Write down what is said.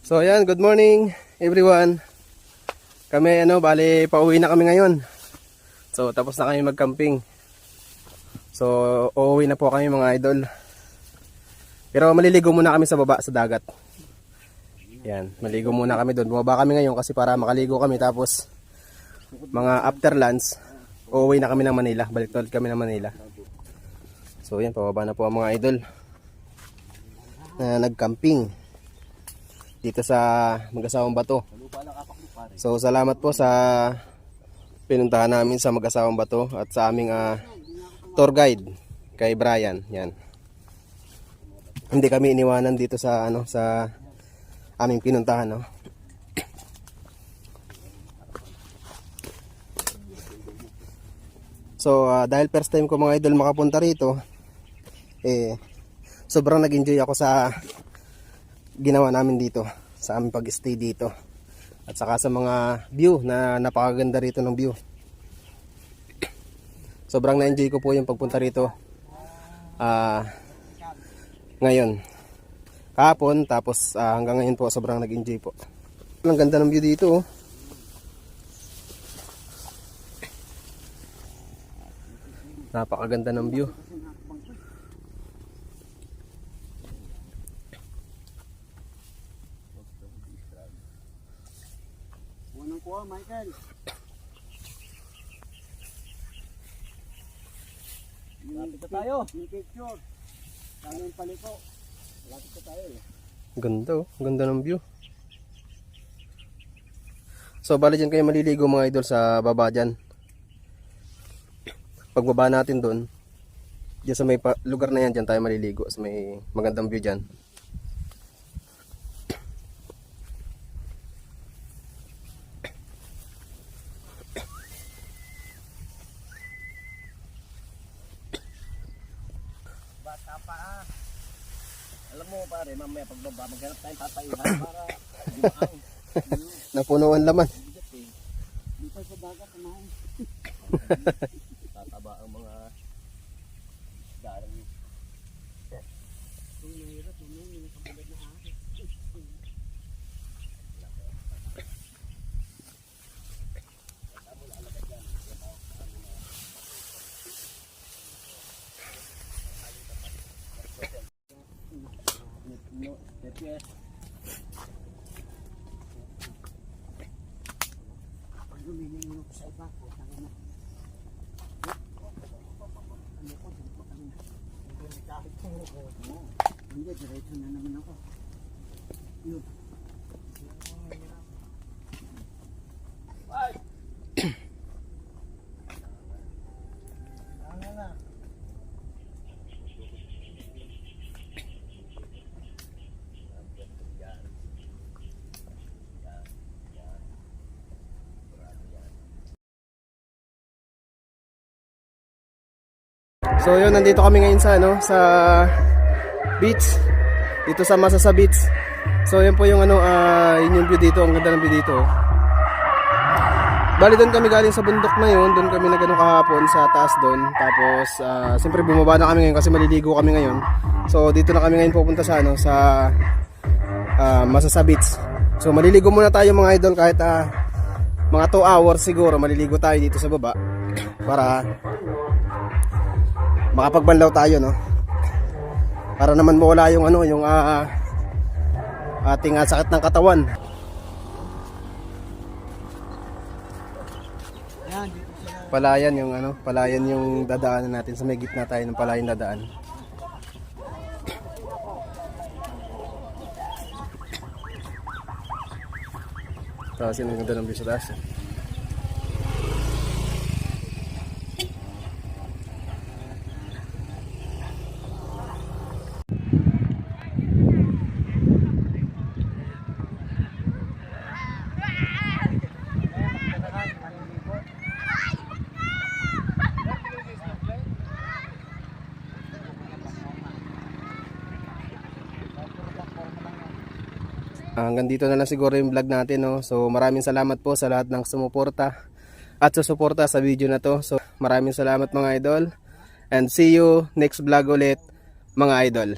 So ayan, good morning everyone. Kami bali pauwi na kami ngayon. So tapos na kami mag-camping. So uuwi na po kami mga idol. Pero maliligo muna kami sa baba sa dagat. Yan, maligo muna kami doon. Bumaba kami ngayon kasi para makaligo kami, tapos mga after lunch uuwi na kami ng Manila. Balik ulit kami ng Manila. So yan, pababa na po ang mga idol na nag-camping dito sa Mag-asawang Bato. So salamat po sa pinuntahan namin sa Mag-asawang Bato at sa aming tour guide kay Brian. Yan. Hindi kami iniwanan dito sa sa aming pinuntahan, no. So dahil first time ko mga idol makapunta rito, sobrang nag-enjoy ako sa ginawa namin dito, sa aming pag-stay dito. At saka sa mga view na napakaganda rito ng view. Sobrang na-enjoy ko po yung pagpunta rito ngayon. Kahapon, tapos hanggang ngayon po sobrang nag-enjoy po. Ang ganda ng view dito, oh. Napakaganda ng view. Unang kuha, Michael. Lapit na tayo. Yung picture. Sana yung paliko. Lapit na tayo eh. Ganda, oh. Ganda ng view. So bali dyan kayo maliligo mga idol sa baba dyan. Pagbaba natin doon, dyan sa may lugar na yan, dyan tayo maliligo sa may magandang view dyan. Bata pa ah. Alam mo pare, mamaya pagbaba, maghanap tayong tatayuhan para dumaan. Napunuan laman. Dito sa dagat naman. Tataba ang mga daring. Kung nahirap, may nakabagad na ahit. Yes. Pag lumiling mo sa iba ko, tanga na. Ano ko, dito ka na. Hindi kahit po ako. Hindi, diretso na naman ako. Yun. Ay! Tanga na. So yun, nandito kami ngayon sa sa beach. Dito sa Masasa Beach. So yun po yung yun yung view dito, ang ganda ng view dito. Bali doon kami galing sa bundok na yun, doon kami kahapon sa taas doon. Tapos siyempre bumaba na kami ngayon kasi maliligo kami ngayon. So dito na kami ngayon pupunta sa sa Masasa Beach. So maliligo muna tayo mga idol, kahit mga 2 hours siguro maliligo tayo dito sa baba para makapagbanlaw tayo, no, para naman mawala yung yung ating sakit ng katawan. Palayan yung palayan yung dadaanan natin, sa may gitna tayo ng palayan dadaan. Tapos yun ang ganda ng view sa taas. Hanggang dito na lang siguro yung vlog natin, no? So maraming salamat po sa lahat ng sumuporta at susuporta sa video na to. So maraming salamat mga idol, and see you next vlog ulit mga idol.